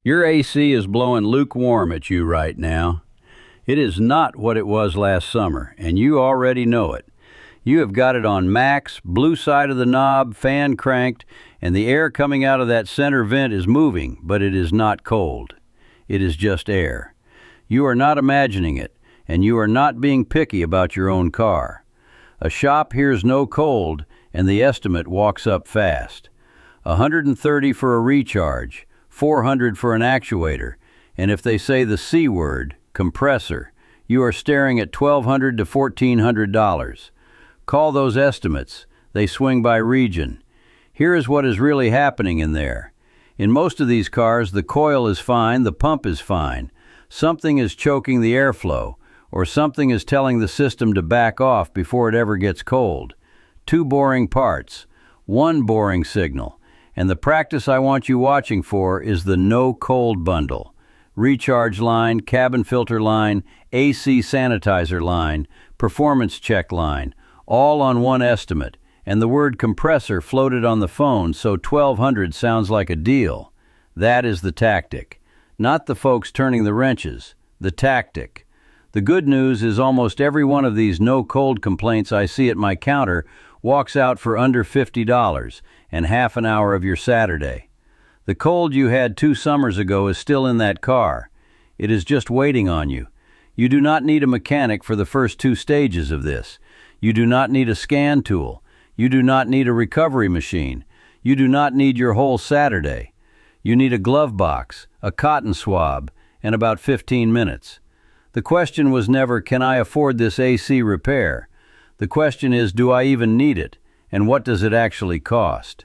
Your AC is blowing lukewarm at you right now. It is not what it was last summer, and you already know it. You have got it on max, blue side of the knob, fan cranked, and the air coming out of that center vent is moving, but it is not cold. It is just air. You are not imagining it, and you are not being picky about your own car. A shop hears no cold, and the estimate walks up fast. $130 for a recharge, $400 for an actuator, and if they say the C word, compressor, you are staring at $1,200 to $1,400. Call those estimates. They swing by region. Here is what is really happening in there. In most of these cars, the coil is fine, the pump is fine. Something is choking the airflow, or something is telling the system to back off before it ever gets cold. Two boring parts, one boring signal. And the practice I want you watching for is the no cold bundle. Recharge line, cabin filter line, AC sanitizer line, performance check line, all on one estimate. And the word compressor floated on the phone, so $1,200 sounds like a deal. That is the tactic. Not the folks turning the wrenches, the tactic. The good news is almost every one of these no cold complaints I see at my counter walks out for under $50 and half an hour of your Saturday. The cold you had 2 summers ago is still in that car. It is just waiting on you. You do not need a mechanic for the first 2 stages of this. You do not need a scan tool. You do not need a recovery machine. You do not need your whole Saturday. You need a glove box, a cotton swab, and about 15 minutes. The question was never, can I afford this AC repair? The question is, do I even need it, and what does it actually cost?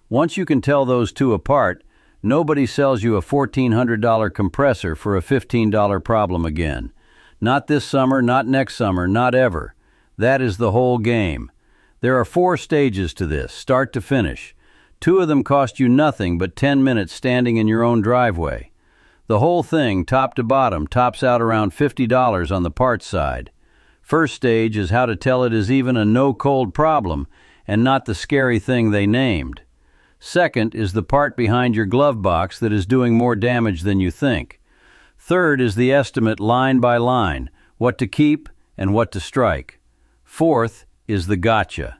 Once you can tell those two apart, nobody sells you a $1,400 compressor for a $15 problem again. Not this summer, not next summer, not ever. That is the whole game. There are 4 stages to this, start to finish. 2 of them cost you nothing but 10 minutes standing in your own driveway. The whole thing, top to bottom, tops out around $50 on the parts side. First stage is how to tell it is even a no-cold problem and not the scary thing they named. Second is the part behind your glove box that is doing more damage than you think. Third is the estimate line by line, what to keep and what to strike. Fourth is the gotcha.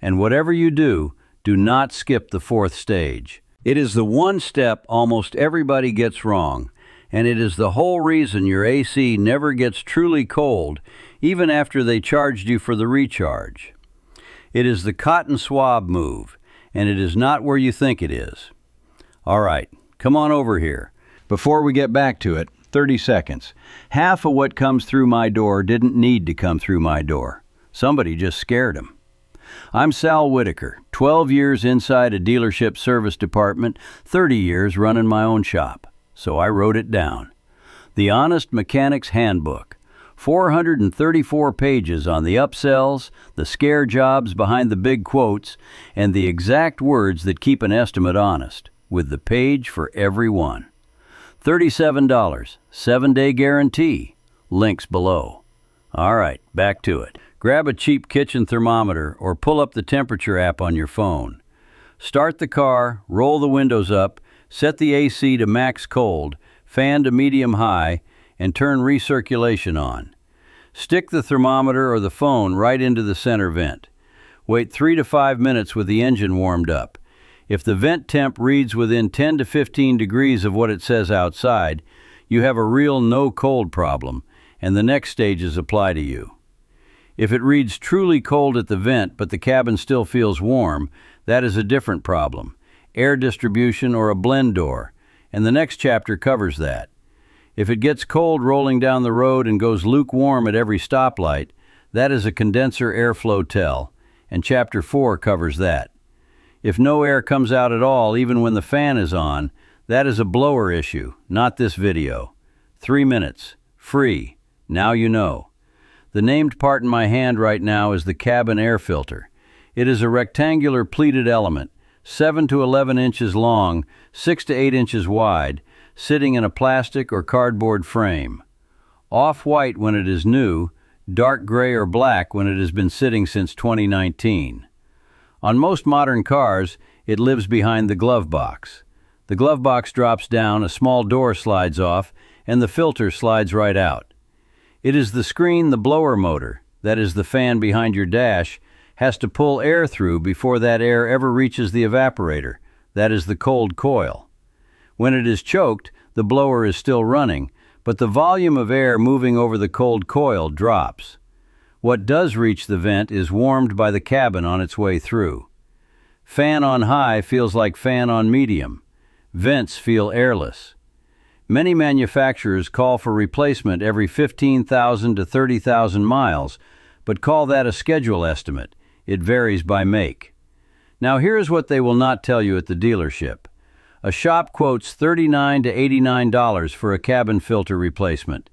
And whatever you do, do not skip the 4th stage. It is the one step almost everybody gets wrong, and it is the whole reason your AC never gets truly cold, even after they charged you for the recharge. It is the cotton swab move, and it is not where you think it is. All right, come on over here. Before we get back to it, 30 seconds. Half of what comes through my door didn't need to come through my door. Somebody just scared him. I'm Sal Whitaker, 12 years inside a dealership service department, 30 years running my own shop. So I wrote it down. The Honest Mechanic's Handbook. 434 pages on the upsells, the scare jobs behind the big quotes, and the exact words that keep an estimate honest, with the page for every one. $37, 7-day guarantee. Links below. All right, back to it. Grab a cheap kitchen thermometer or pull up the temperature app on your phone. Start the car, roll the windows up, set the AC to max cold, fan to medium high, and turn recirculation on. Stick the thermometer or the phone right into the center vent. Wait 3 to 5 minutes with the engine warmed up. If the vent temp reads within 10 to 15 degrees of what it says outside, you have a real no cold problem, and the next stages apply to you. If it reads truly cold at the vent but the cabin still feels warm, that is a different problem, air distribution or a blend door, and the next chapter covers that. If it gets cold rolling down the road and goes lukewarm at every stoplight, that is a condenser airflow tell, and chapter 4 covers that. If no air comes out at all even when the fan is on, that is a blower issue, not this video. 3 minutes, free, now you know. The named part in my hand right now is the cabin air filter. It is a rectangular pleated element, 7 to 11 inches long, 6 to 8 inches wide, sitting in a plastic or cardboard frame. Off-white when it is new, dark gray or black when it has been sitting since 2019. On most modern cars, it lives behind the glove box. The glove box drops down, a small door slides off, and the filter slides right out. It is the screen the blower motor, that is the fan behind your dash, has to pull air through before that air ever reaches the evaporator, that is the cold coil. When it is choked, the blower is still running, but the volume of air moving over the cold coil drops. What does reach the vent is warmed by the cabin on its way through. Fan on high feels like fan on medium. Vents feel airless. Many manufacturers call for replacement every 15,000 to 30,000 miles, but call that a schedule estimate. It varies by make. Now here's what they will not tell you at the dealership. A shop quotes $39 to $89 for a cabin filter replacement,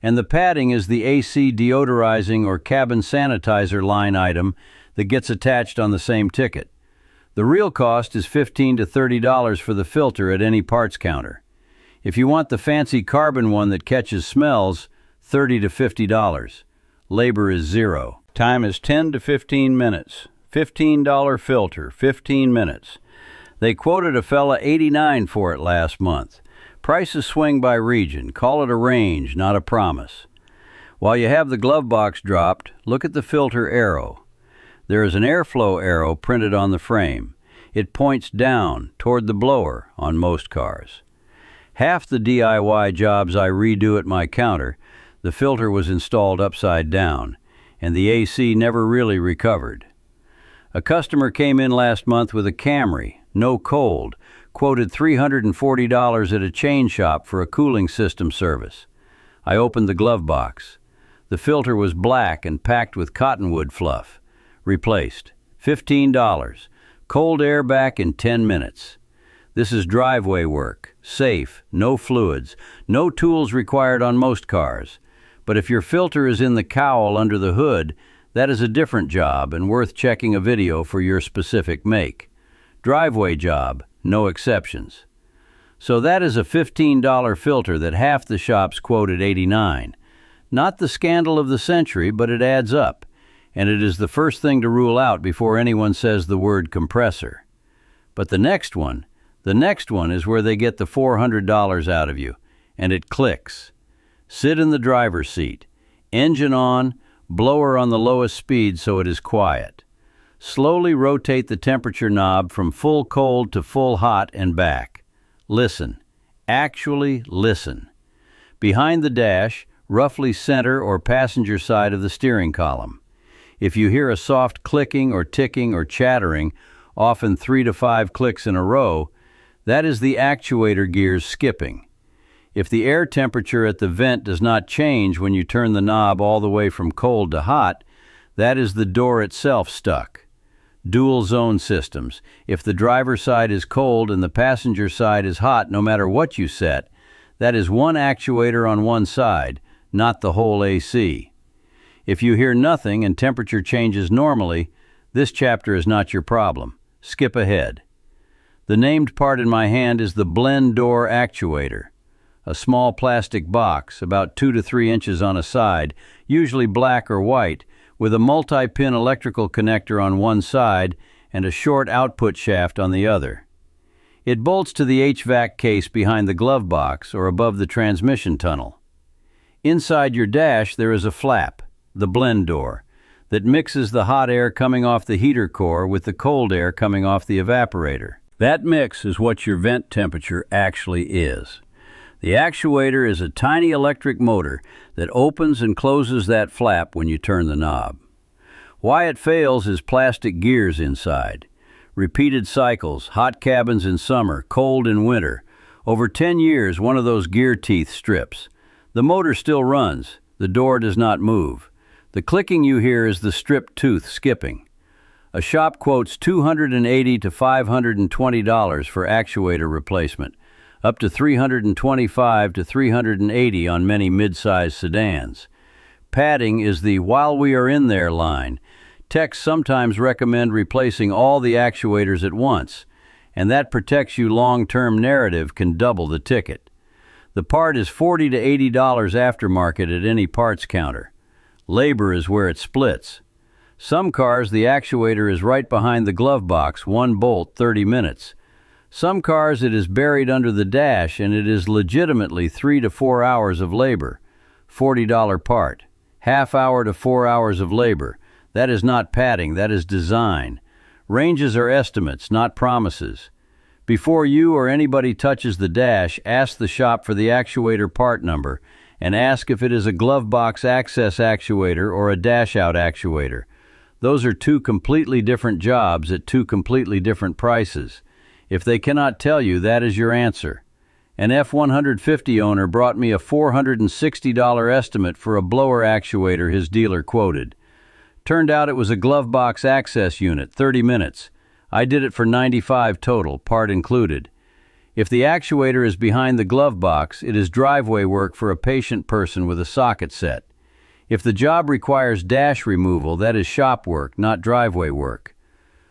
and the padding is the AC deodorizing or cabin sanitizer line item that gets attached on the same ticket. The real cost is $15 to $30 for the filter at any parts counter. If you want the fancy carbon one that catches smells, $30 to $50. Labor is zero. Time is 10 to 15 minutes. $15 filter, 15 minutes. They quoted a fella $89 for it last month. Prices swing by region. Call it a range, not a promise. While you have the glove box dropped, look at the filter arrow. There is an airflow arrow printed on the frame. It points down toward the blower on most cars. Half the DIY jobs I redo at my counter, the filter was installed upside down, and the AC never really recovered. A customer came in last month with a Camry, no cold, quoted $340 at a chain shop for a cooling system service. I opened the glove box. The filter was black and packed with cottonwood fluff. Replaced. $15. Cold air back in 10 minutes. This is driveway work. Safe. No fluids. No tools required on most cars. But if your filter is in the cowl under the hood, that is a different job and worth checking a video for your specific make. Driveway job. No exceptions. So that is a $15 filter that half the shops quoted $89. Not the scandal of the century, but it adds up. And it is the first thing to rule out before anyone says the word compressor. But the next one is where they get the $400 out of you, and it clicks. Sit in the driver's seat. Engine on, blower on the lowest speed so it is quiet. Slowly rotate the temperature knob from full cold to full hot and back. Listen. Actually listen. Behind the dash, roughly center or passenger side of the steering column. If you hear a soft clicking or ticking or chattering, often 3 to 5 clicks in a row, that is the actuator gears skipping. If the air temperature at the vent does not change when you turn the knob all the way from cold to hot, that is the door itself stuck. Dual zone systems. If the driver's side is cold and the passenger side is hot no matter what you set, that is one actuator on one side, not the whole AC. If you hear nothing and temperature changes normally, this chapter is not your problem. Skip ahead. The named part in my hand is the blend door actuator. A small plastic box, about 2 to 3 inches on a side, usually black or white, with a multi-pin electrical connector on one side and a short output shaft on the other. It bolts to the HVAC case behind the glove box or above the transmission tunnel. Inside your dash there is a flap, the blend door, that mixes the hot air coming off the heater core with the cold air coming off the evaporator. That mix is what your vent temperature actually is. The actuator is a tiny electric motor that opens and closes that flap when you turn the knob. Why it fails is plastic gears inside. Repeated cycles, hot cabins in summer, cold in winter. Over 10 years, one of those gear teeth strips. The motor still runs. The door does not move. The clicking you hear is the stripped tooth skipping. A shop quotes $280 to $520 for actuator replacement, up to $325 to $380 on many mid-size sedans. Padding is the "while we are in there" line. Techs sometimes recommend replacing all the actuators at once, and that protects you long-term narrative can double the ticket. The part is $40 to $80 aftermarket at any parts counter. Labor is where it splits. Some cars, the actuator is right behind the glove box, one bolt, 30 minutes. Some cars it is buried under the dash and it is legitimately 3 to 4 hours of labor. $40 part. Half hour to 4 hours of labor. That is not padding, that is design. Ranges are estimates, not promises. Before you or anybody touches the dash, ask the shop for the actuator part number and ask if it is a glove box access actuator or a dash-out actuator. Those are two completely different jobs at two completely different prices. If they cannot tell you, that is your answer. An F-150 owner brought me a $460 estimate for a blower actuator his dealer quoted. Turned out it was a glove box access unit, 30 minutes. I did it for $95 total, part included. If the actuator is behind the glove box, it is driveway work for a patient person with a socket set. If the job requires dash removal, that is shop work, not driveway work.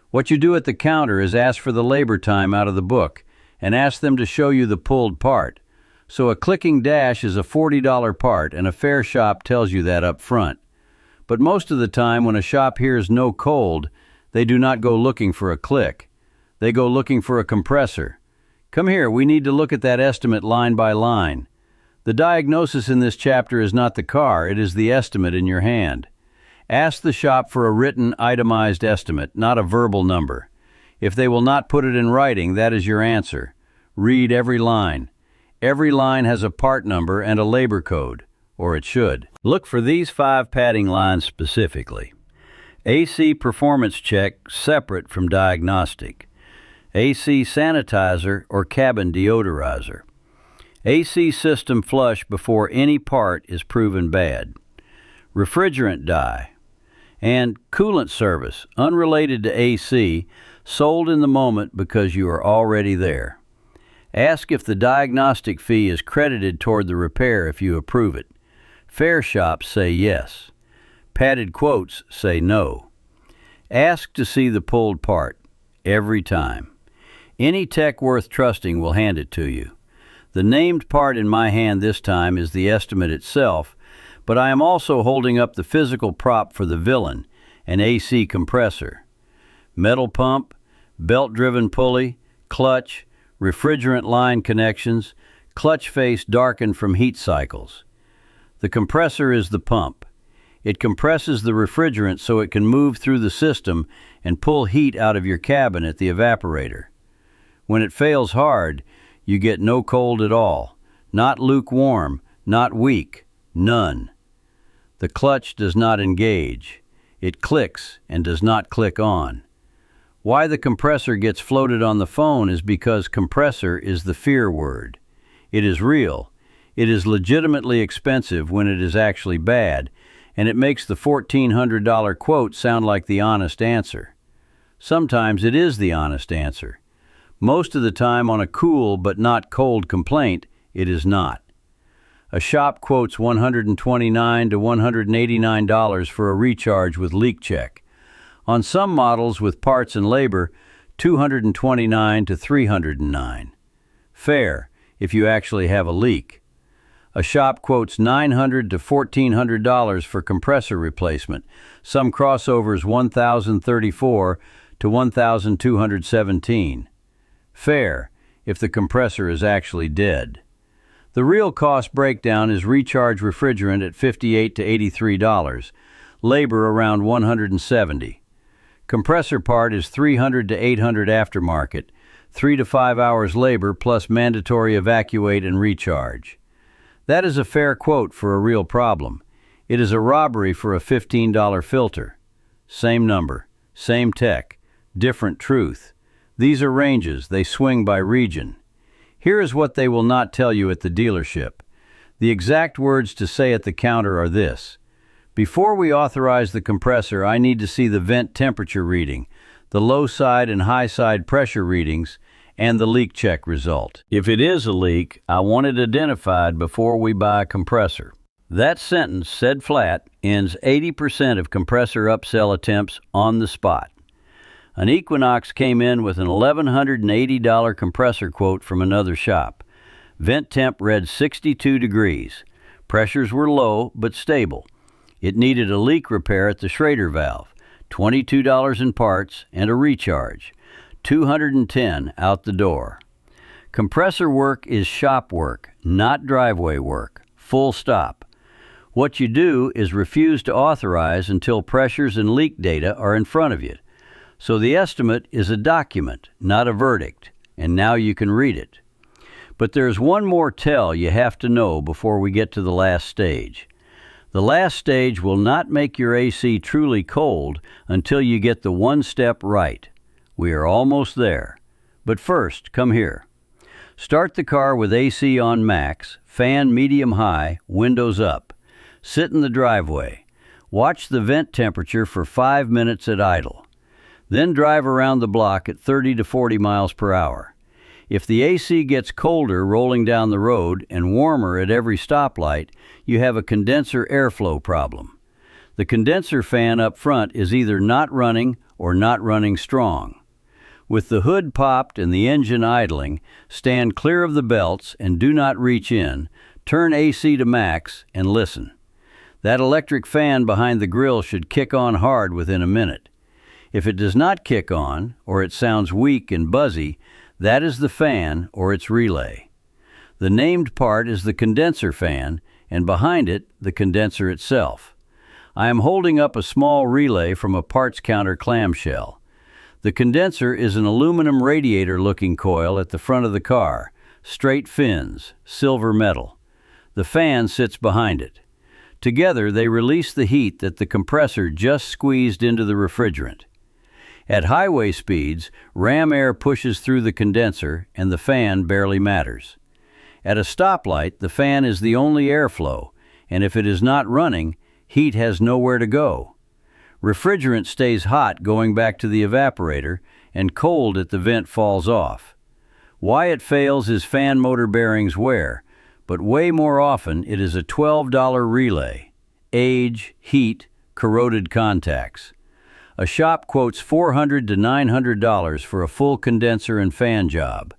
What you do at the counter is ask for the labor time out of the book and ask them to show you the pulled part. So a clicking dash is a $40 part, and a fair shop tells you that up front. But most of the time when a shop hears no cold, they do not go looking for a click. They go looking for a compressor. Come here, we need to look at that estimate line by line. The diagnosis in this chapter is not the car, it is the estimate in your hand. Ask the shop for a written, itemized estimate, not a verbal number. If they will not put it in writing, that is your answer. Read every line. Every line has a part number and a labor code, or it should. Look for these 5 padding lines specifically. AC performance check separate from diagnostic. AC sanitizer or cabin deodorizer. AC system flush before any part is proven bad. Refrigerant dye. And coolant service, unrelated to AC, sold in the moment because you are already there. Ask if the diagnostic fee is credited toward the repair if you approve it. Fair shops say yes. Padded quotes say no. Ask to see the pulled part, every time. Any tech worth trusting will hand it to you. The named part in my hand this time is the estimate itself, but I am also holding up the physical prop for the villain, an AC compressor. Metal pump, belt-driven pulley, clutch, refrigerant line connections, clutch face darkened from heat cycles. The compressor is the pump. It compresses the refrigerant so it can move through the system and pull heat out of your cabin at the evaporator. When it fails hard, you get no cold at all, not lukewarm, not weak, none. The clutch does not engage. It clicks and does not click on. Why the compressor gets floated on the phone is because compressor is the fear word. It is real. It is legitimately expensive when it is actually bad, and it makes the $1,400 quote sound like the honest answer. Sometimes it is the honest answer. Most of the time on a cool but not cold complaint, it is not. A shop quotes $129 to $189 for a recharge with leak check. On some models with parts and labor, $229 to $309. Fair, if you actually have a leak. A shop quotes $900 to $1,400 for compressor replacement. Some crossovers $1,034 to $1,217. Fair, if the compressor is actually dead. The real cost breakdown is recharge refrigerant at $58 to $83, labor around $170. Compressor part is $300 to $800 aftermarket, 3 to 5 hours labor plus mandatory evacuate and recharge. That is a fair quote for a real problem. It is a robbery for a $15 filter. Same number, same tech, different truth. These are ranges, they swing by region. Here is what they will not tell you at the dealership. The exact words to say at the counter are this: before we authorize the compressor, I need to see the vent temperature reading, the low side and high side pressure readings, and the leak check result. If it is a leak, I want it identified before we buy a compressor. That sentence, said flat, ends 80% of compressor upsell attempts on the spot. An Equinox came in with an $1,180 compressor quote from another shop. Vent temp read 62 degrees. Pressures were low but stable. It needed a leak repair at the Schrader valve, $22 in parts, and a recharge. 210 out the door. Compressor work is shop work, not driveway work. Full stop. What you do is refuse to authorize until pressures and leak data are in front of you. So the estimate is a document, not a verdict, and now you can read it. But there's one more tell you have to know before we get to the last stage. The last stage will not make your AC truly cold until you get the one step right. We are almost there. But first, come here. Start the car with AC on max, fan medium-high, windows up. Sit in the driveway. Watch the vent temperature for 5 minutes at idle. Then drive around the block at 30 to 40 miles per hour. If the AC gets colder rolling down the road and warmer at every stoplight, you have a condenser airflow problem. The condenser fan up front is either not running or not running strong. With the hood popped and the engine idling, stand clear of the belts and do not reach in. Turn AC to max and listen. That electric fan behind the grill should kick on hard within a minute. If it does not kick on, or it sounds weak and buzzy, that is the fan or its relay. The named part is the condenser fan, and behind it, the condenser itself. I am holding up a small relay from a parts counter clamshell. The condenser is an aluminum radiator-looking coil at the front of the car, straight fins, silver metal. The fan sits behind it. Together, they release the heat that the compressor just squeezed into the refrigerant. At highway speeds, ram air pushes through the condenser and the fan barely matters. At a stoplight, the fan is the only airflow, and if it is not running, heat has nowhere to go. Refrigerant stays hot going back to the evaporator, and cold at the vent falls off. Why it fails is fan motor bearings wear, but way more often it is a $12 relay. Age, heat, corroded contacts. A shop quotes $400 to $900 for a full condenser and fan job.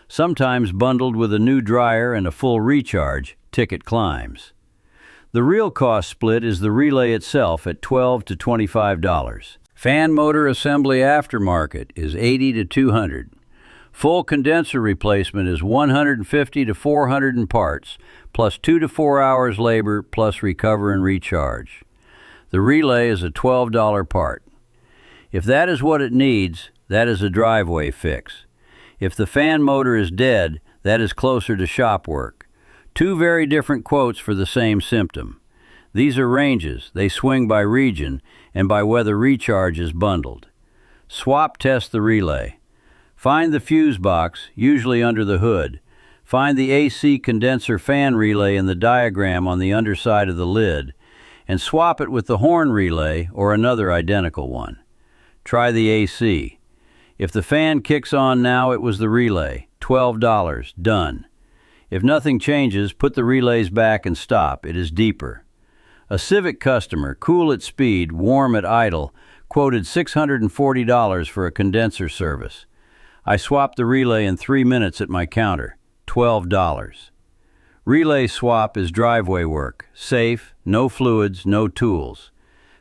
Sometimes bundled with a new dryer and a full recharge, ticket climbs. The real cost split is the relay itself at $12 to $25. Fan motor assembly aftermarket is $80 to $200. Full condenser replacement is $150 to $400 in parts, plus 2 to 4 hours labor, plus recover and recharge. The relay is a $12 part. If that is what it needs, that is a driveway fix. If the fan motor is dead, that is closer to shop work. Two very different quotes for the same symptom. These are ranges. They swing by region and by whether recharge is bundled. Swap test the relay. Find the fuse box, usually under the hood. Find the AC condenser fan relay in the diagram on the underside of the lid, and swap it with the horn relay or another identical one. Try the AC. If the fan kicks on now, it was the relay. $12, done. If nothing changes, put the relays back and stop. It is deeper. A Civic customer, cool at speed, warm at idle, quoted $640 for a condenser service. I swapped the relay in 3 minutes at my counter. $12. Relay swap is driveway work. Safe, no fluids, no tools.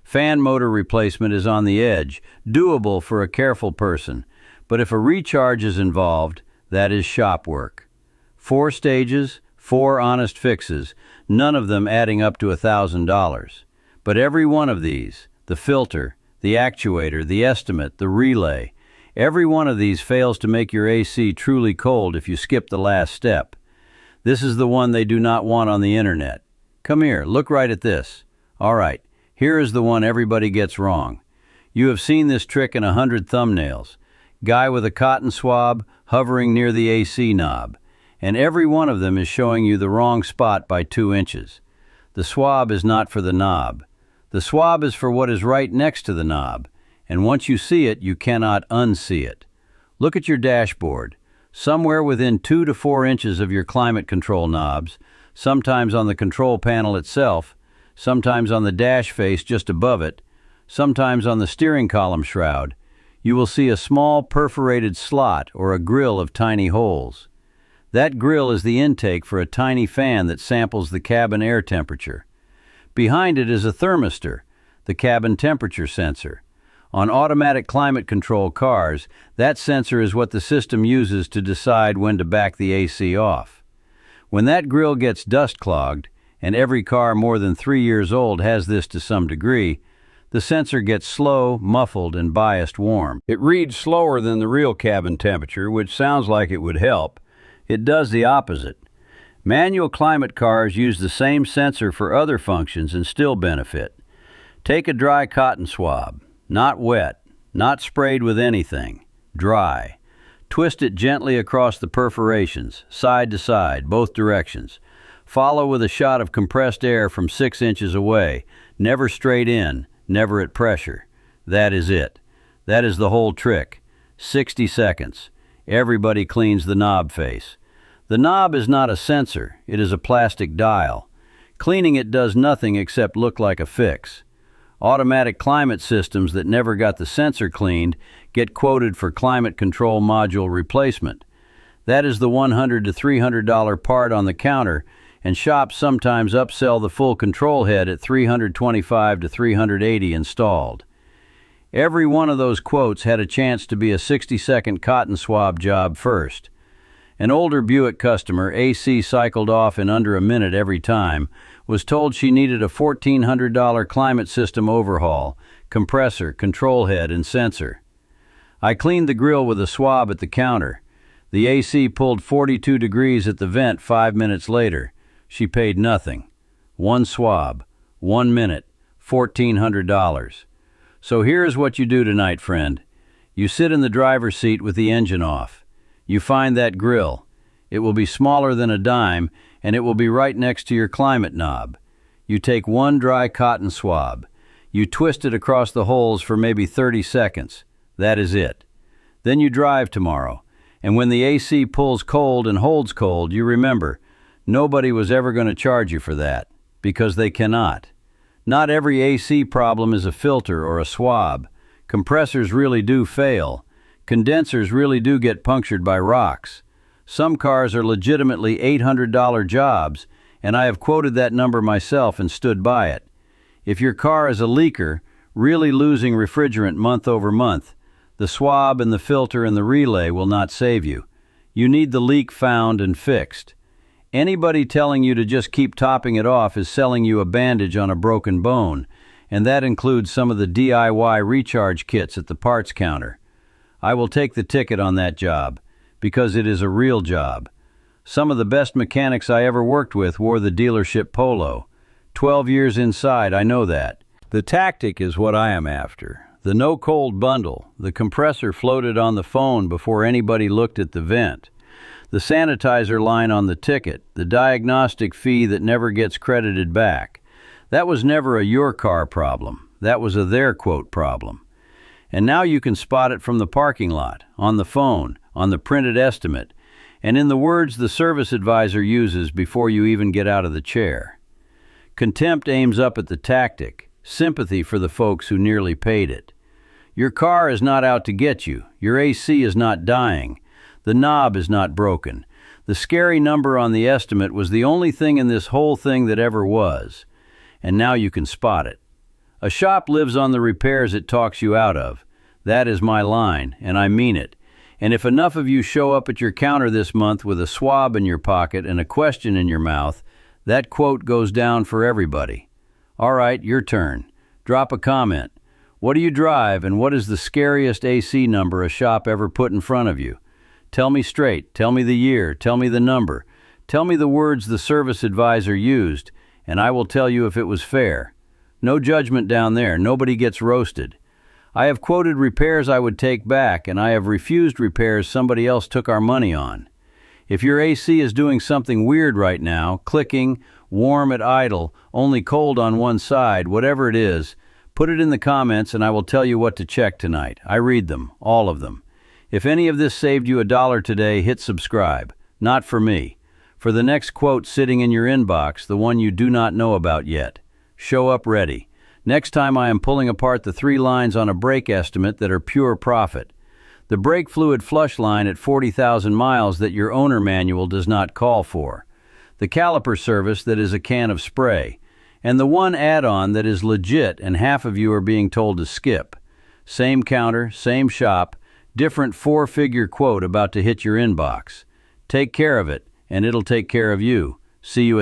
Fan motor replacement is on the edge, doable for a careful person, but if a recharge is involved, that is shop work. 4 stages, 4 honest fixes, none of them adding up to $1,000. But every one of these, the filter, the actuator, the estimate, the relay, every one of these fails to make your AC truly cold if you skip the last step. This is the one they do not want on the internet. Come here, look right at this. All right, here is the one everybody gets wrong. You have seen this trick in 100 thumbnails. Guy with a cotton swab hovering near the AC knob. And every one of them is showing you the wrong spot by 2 inches. The swab is not for the knob. The swab is for what is right next to the knob, and once you see it, you cannot unsee it. Look at your dashboard. Somewhere within 2 to 4 inches of your climate control knobs, sometimes on the control panel itself, sometimes on the dash face just above it, sometimes on the steering column shroud, you will see a small perforated slot or a grill of tiny holes. That grill is the intake for a tiny fan that samples the cabin air temperature. Behind it is a thermistor, the cabin temperature sensor. On automatic climate control cars, that sensor is what the system uses to decide when to back the AC off. When that grill gets dust clogged, and every car more than 3 years old has this to some degree, the sensor gets slow, muffled, and biased warm. It reads slower than the real cabin temperature, which sounds like it would help. It does the opposite. Manual climate cars use the same sensor for other functions and still benefit. Take a dry cotton swab. Not wet, not sprayed with anything, dry. Twist it gently across the perforations, side to side, both directions. Follow with a shot of compressed air from 6 inches away, never straight in, never at pressure. That is it. That is the whole trick. 60 seconds. Everybody cleans the knob face. The knob is not a sensor, it is a plastic dial. Cleaning it does nothing except look like a fix. Automatic climate systems that never got the sensor cleaned get quoted for climate control module replacement. That is the $100 to $300 part on the counter, and shops sometimes upsell the full control head at $325 to $380 installed. Every one of those quotes had a chance to be a 60-second cotton swab job first. An older Buick customer, AC cycled off in under a minute every time, was told she needed a $1,400 climate system overhaul, compressor, control head, and sensor. I cleaned the grill with a swab at the counter. The AC pulled 42 degrees at the vent 5 minutes later. She paid nothing. One swab, 1 minute, $1,400. So here's what you do tonight, friend. You sit in the driver's seat with the engine off. You find that grill. It will be smaller than a dime, and it will be right next to your climate knob. You take one dry cotton swab. You twist it across the holes for maybe 30 seconds. That is it. Then you drive tomorrow, and when the AC pulls cold and holds cold, you remember, nobody was ever going to charge you for that, because they cannot. Not every AC problem is a filter or a swab. Compressors really do fail. Condensers really do get punctured by rocks. Some cars are legitimately $800 jobs, and I have quoted that number myself and stood by it. If your car is a leaker, really losing refrigerant month over month, the swab and the filter and the relay will not save you. You need the leak found and fixed. Anybody telling you to just keep topping it off is selling you a bandage on a broken bone, and that includes some of the DIY recharge kits at the parts counter. I will take the ticket on that job, because it is a real job. Some of the best mechanics I ever worked with wore the dealership polo. 12 years inside, I know that. The tactic is what I am after. The no-cold bundle, the compressor floated on the phone before anybody looked at the vent. The sanitizer line on the ticket, the diagnostic fee that never gets credited back. That was never a your car problem. That was a their quote problem. And now you can spot it from the parking lot, on the phone, on the printed estimate, and in the words the service advisor uses before you even get out of the chair. Contempt aims up at the tactic, sympathy for the folks who nearly paid it. Your car is not out to get you. Your AC is not dying. The knob is not broken. The scary number on the estimate was the only thing in this whole thing that ever was. And now you can spot it. A shop lives on the repairs it talks you out of. That is my line, and I mean it. And if enough of you show up at your counter this month with a swab in your pocket and a question in your mouth, that quote goes down for everybody. All right, your turn. Drop a comment. What do you drive, and what is the scariest AC number a shop ever put in front of you? Tell me straight. Tell me the year. Tell me the number. Tell me the words the service advisor used, and I will tell you if it was fair. No judgment down there. Nobody gets roasted. I have quoted repairs I would take back, and I have refused repairs somebody else took our money on. If your AC is doing something weird right now, clicking, warm at idle, only cold on one side, whatever it is, put it in the comments and I will tell you what to check tonight. I read them, all of them. If any of this saved you $1 today, hit subscribe. Not for me. For the next quote sitting in your inbox, the one you do not know about yet. Show up ready. Next time I am pulling apart the 3 lines on a brake estimate that are pure profit. The brake fluid flush line at 40,000 miles that your owner manual does not call for. The caliper service that is a can of spray. And the one add-on that is legit and half of you are being told to skip. Same counter, same shop, different four-figure quote about to hit your inbox. Take care of it, and it'll take care of you. See you at